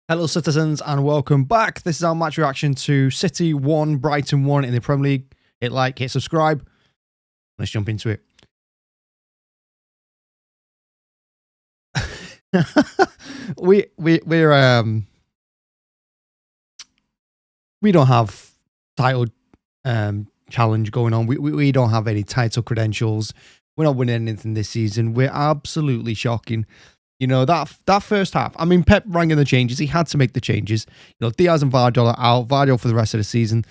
Hello, citizens, and welcome back. This is our match reaction to City 1, Brighton 1 in the Premier League. Hit like, hit subscribe. Let's jump into it. we don't have title challenge going on. We don't have any title credentials. We're not winning anything this season. We're absolutely shocking. You know, that first half, I mean, Pep rang in the changes. He had to make the changes. You know, Diaz and Vardy are out. Vardy for the rest of the season.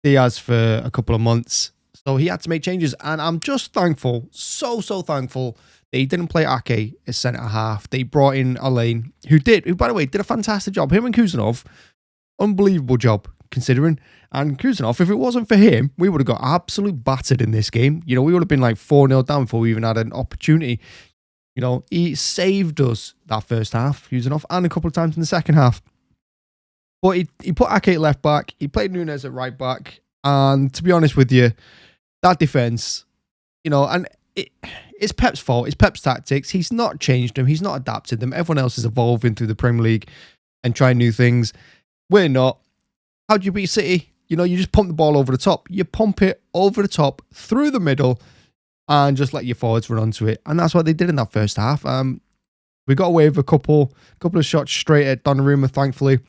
Diaz for a couple of months. So he had to make changes. And I'm just thankful, so thankful that he didn't play Ake as centre-half. They brought in Alain, who, by the way, did a fantastic job. Him and Khusanov, unbelievable job, considering. And Khusanov, if it wasn't for him, we would have got absolutely battered in this game. You know, we would have been like 4-0 down before we even had an opportunity. You know, he saved us that first half, Khusanov, and a couple of times in the second half. But he put Ake at left back. He played Nunez at right back. And to be honest with you, that defence, you know, and it's Pep's fault. It's Pep's tactics. He's not changed them. He's not adapted them. Everyone else is evolving through the Premier League and trying new things. We're not. How do you beat City? You know, you just pump the ball over the top. You pump it over the top, through the middle, and just let your forwards run onto it. And that's what they did in that first half. We got away with a couple of shots straight at Donnarumma, thankfully.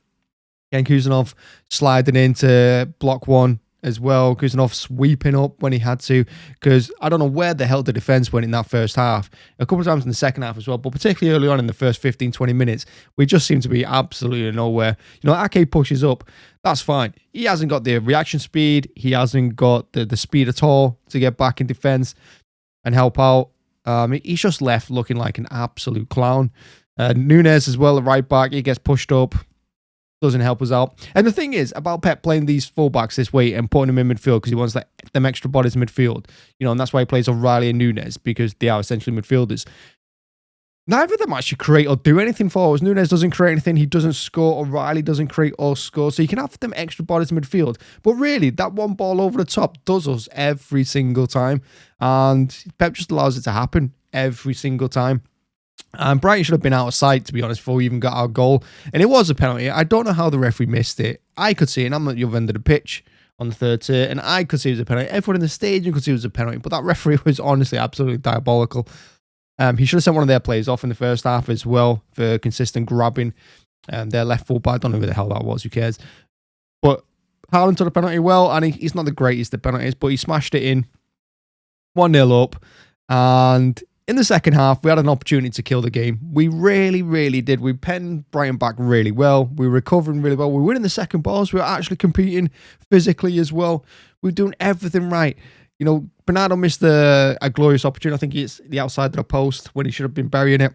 Again, Khusanov sliding into block one as well. Khusanov sweeping up when he had to, because I don't know where the hell the defence went in that first half. A couple of times in the second half as well, but particularly early on in the first 15, 20 minutes, we just seem to be absolutely nowhere. You know, Ake pushes up. That's fine. He hasn't got the reaction speed. He hasn't got the speed at all to get back in defence and help out. He's just left looking like an absolute clown. Nunez as well, at right back, he gets pushed up, doesn't help us out. And the thing is about Pep playing these fullbacks this way and putting them in midfield because he wants them extra bodies in midfield, you know, and that's why he plays O'Reilly and Nunez, because they are essentially midfielders. Neither of them actually create or do anything for us. Nunez doesn't create anything. He doesn't score. O'Reilly doesn't create or score. So you can have them extra bodies in midfield. But really, that one ball over the top does us every single time. And Pep just allows it to happen every single time. And Brighton should have been out of sight, to be honest, before we even got our goal. And it was a penalty. I don't know how the referee missed it. I could see it, and I'm at the other end of the pitch on the third tier, and I could see it was a penalty. Everyone in the stadium could see it was a penalty. But that referee was honestly absolutely diabolical. He should have sent one of their players off in the first half as well for consistent grabbing. Their left fullback, I don't know who the hell that was, who cares. But Haaland took the penalty well, and he's not the greatest at penalties, but he smashed it in. 1-0 up. And in the second half, we had an opportunity to kill the game. We really did. We penned Brighton back really well. We were recovering really well. We were winning the second balls. We were actually competing physically as well. We were doing everything right. You know, Bernardo missed a glorious opportunity. I think it's the outside of the post when he should have been burying it.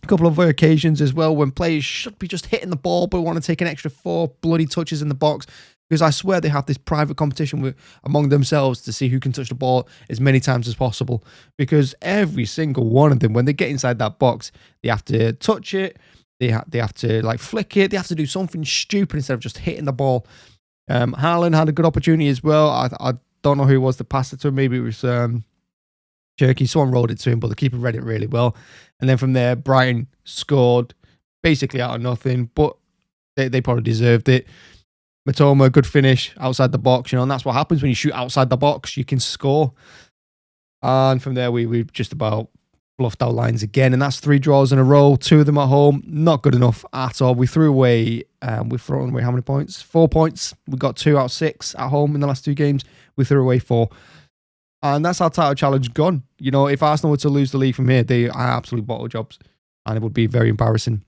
A couple of other occasions as well when players should be just hitting the ball but want to take an extra 4 bloody touches in the box, because I swear they have this private competition among themselves to see who can touch the ball as many times as possible, because every single one of them, when they get inside that box, they have to touch it, they have to like flick it, they have to do something stupid instead of just hitting the ball. Haaland had a good opportunity as well. I don't know who it was that passed it to him. Maybe it was Cherky. Someone rolled it to him, but the keeper read it really well. And then from there, Brighton scored basically out of nothing, but they probably deserved it. Matoma, good finish outside the box, you know, and that's what happens when you shoot outside the box. You can score. And from there, we just about bluffed our lines again, and that's 3 draws in a row, 2 of them at home. Not good enough at all. We've thrown away how many points? 4 points. We got 2 out of 6 at home in the last 2 games. We threw away 4. And that's our title challenge gone. You know, if Arsenal were to lose the league from here, they are absolute bottle jobs, and it would be very embarrassing.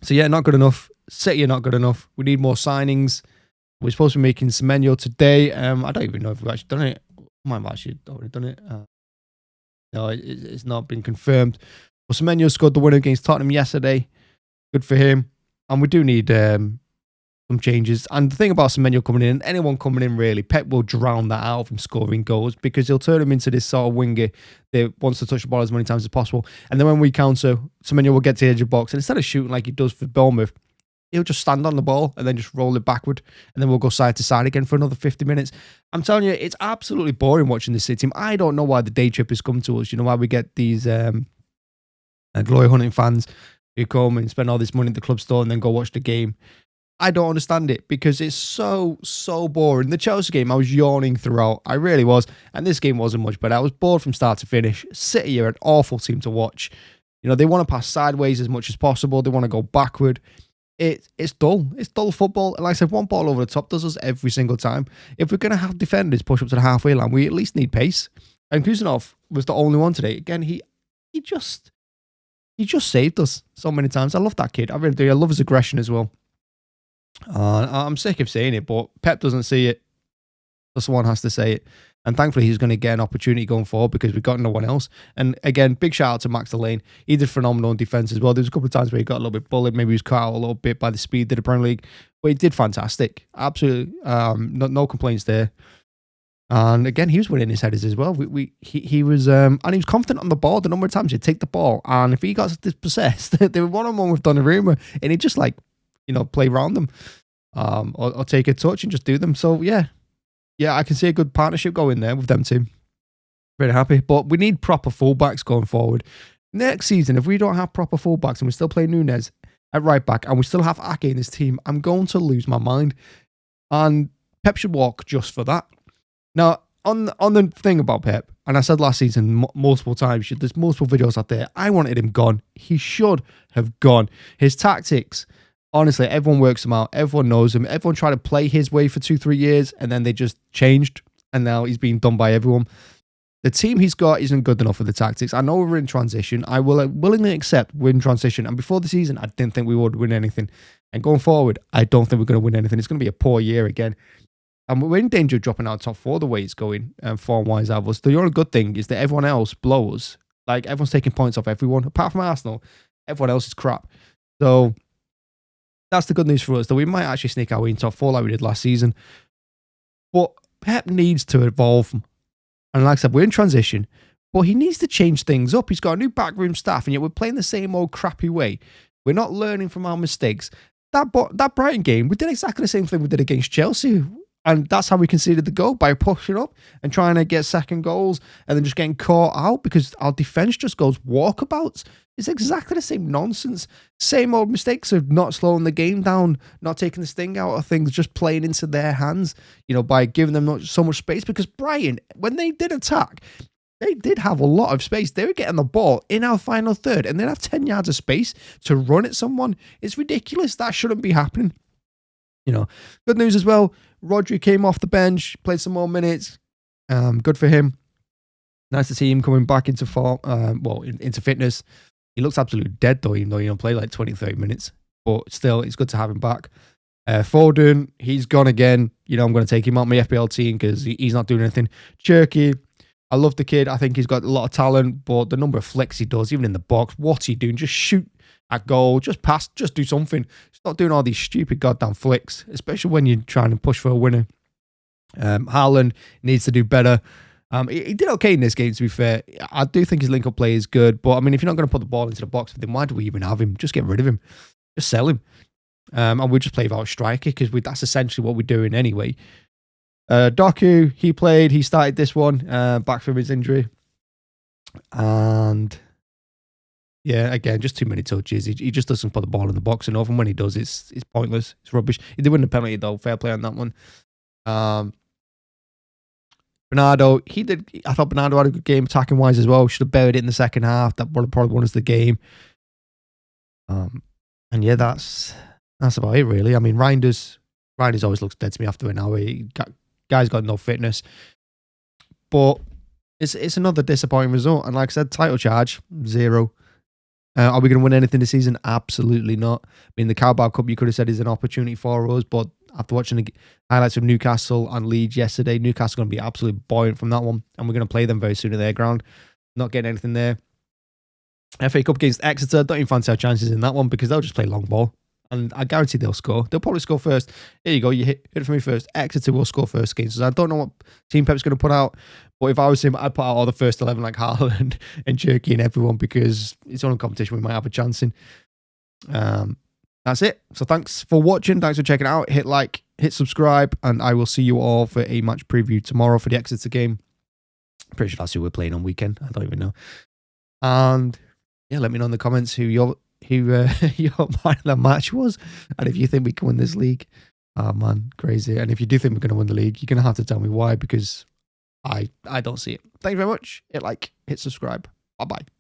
So yeah, not good enough. City are not good enough. We need more signings. We're supposed to be making Semenyo today. I don't even know if we've actually done it. I might have actually already done it. No, it's not been confirmed. But Semenyo scored the winner against Tottenham yesterday. Good for him. And we do need some changes. And the thing about Semenyo coming in, anyone coming in really, Pep will drown that out of him scoring goals, because he'll turn him into this sort of winger that wants to touch the ball as many times as possible. And then when we counter, Semenyo will get to the edge of the box, and instead of shooting like he does for Bournemouth, he'll just stand on the ball and then just roll it backward, and then we'll go side to side again for another 50 minutes. I'm telling you, it's absolutely boring watching this City team. I don't know why the day trip has come to us. You know, why we get these glory hunting fans who come and spend all this money at the club store and then go watch the game. I don't understand it because it's so boring. The Chelsea game, I was yawning throughout. I really was. And this game wasn't much better. I was bored from start to finish. City are an awful team to watch. You know, they want to pass sideways as much as possible. They want to go backward. It's dull. It's dull football. And like I said, one ball over the top does us every single time. If we're going to have defenders push up to the halfway line, we at least need pace. And Khusanov was the only one today. Again, he just saved us so many times. I love that kid. I really do. I love his aggression as well. I'm sick of saying it, but Pep doesn't see it. So someone has to say it. And thankfully, he's going to get an opportunity going forward because we've got no one else. And again, big shout out to Max Delaney. He did phenomenal in defence as well. There was a couple of times where he got a little bit bullied. Maybe he was caught out a little bit by the speed of the Premier League. But he did fantastic. Absolutely. No complaints there. And again, he was winning his headers as well. He was and he was confident on the ball. The number of times he'd take the ball, and if he got dispossessed, they were one-on-one with Donnarumma, and he'd just play around them, or take a touch and just do them. So yeah, I can see a good partnership going there with them two. Very happy, but we need proper fullbacks going forward. Next season, if we don't have proper fullbacks and we still play Nunez at right back and we still have Ake in this team, I'm going to lose my mind. And Pep should walk just for that. Now, on the thing about Pep, and I said last season multiple times, there's multiple videos out there, I wanted him gone. He should have gone. His tactics, honestly, everyone works them out. Everyone knows him. Everyone tried to play his way for 2-3 years, and then they just changed, and now he's being done by everyone. The team he's got isn't good enough for the tactics. I know we're in transition. I will willingly accept we're in transition. And before the season, I didn't think we would win anything. And going forward, I don't think we're going to win anything. It's going to be a poor year again. And we're in danger of dropping out top 4 the way it's going, form-wise out of us. The only good thing is that everyone else blows. Like, everyone's taking points off everyone. Apart from Arsenal, everyone else is crap. So, that's the good news for us, that we might actually sneak our way in top 4 like we did last season. But Pep needs to evolve. And like I said, we're in transition. But he needs to change things up. He's got a new backroom staff, and yet we're playing the same old crappy way. We're not learning from our mistakes. That Brighton game, we did exactly the same thing we did against Chelsea. And that's how we conceded the goal, by pushing up and trying to get second goals and then just getting caught out because our defence just goes walkabouts. It's exactly the same nonsense. Same old mistakes of not slowing the game down, not taking the sting out of things, just playing into their hands, by giving them not so much space. Because Brighton, when they did attack, they did have a lot of space. They were getting the ball in our final third and they'd have 10 yards of space to run at someone. It's ridiculous. That shouldn't be happening. Good news as well. Rodri came off the bench, played some more minutes. Good for him. Nice to see him coming back into form, into fitness. He looks absolutely dead though, even though he don't play like 20, 30 minutes. But still, it's good to have him back. Foden, he's gone again. I'm going to take him out my FPL team because he's not doing anything. Cherky, I love the kid. I think he's got a lot of talent, but the number of flicks he does, even in the box, what's he doing? Just shoot at goal, just pass, just do something. Stop doing all these stupid goddamn flicks, especially when you're trying to push for a winner. Haaland needs to do better. He did okay in this game, to be fair. I do think his link-up play is good, but I mean, if you're not going to put the ball into the box, then why do we even have him? Just get rid of him. Just sell him. And we'll just play without a striker, because that's essentially what we're doing anyway. Doku, he played. He started this one, back from his injury. And yeah, again, just too many touches. He just doesn't put the ball in the box enough, and when he does, it's pointless. It's rubbish. He did win the penalty, though. Fair play on that one. Bernardo, I thought Bernardo had a good game attacking-wise as well. Should have buried it in the second half. That probably won us the game. And yeah, that's about it, really. I mean, Reinders always looks dead to me after an hour. Guy's got no fitness. But it's another disappointing result. And like I said, title charge, 0. Are we going to win anything this season? Absolutely not. I mean, the Carabao Cup, you could have said, is an opportunity for us, but after watching the highlights of Newcastle and Leeds yesterday, Newcastle are going to be absolutely buoyant from that one, and we're going to play them very soon at their ground. Not getting anything there. FA Cup against Exeter, don't even fancy our chances in that one, because they'll just play long ball, and I guarantee they'll score. They'll probably score first. Here you go, you hit it for me first. Exeter will score first against us. I don't know what team Pep's going to put out, but if I was him, I'd put out all the first 11 like Haaland and Cherky and everyone, because it's only competition we might have a chance in. That's it. So thanks for watching. Thanks for checking it out. Hit like, hit subscribe, and I will see you all for a match preview tomorrow for the Exeter game. Pretty sure that's who we're playing on weekend. I don't even know. And yeah, let me know in the comments who who your man of the match was, and if you think we can win this league. Oh man, crazy. And if you do think we're going to win the league, you're going to have to tell me why, because I don't see it. Thank you very much. Hit like, hit subscribe. Bye-bye.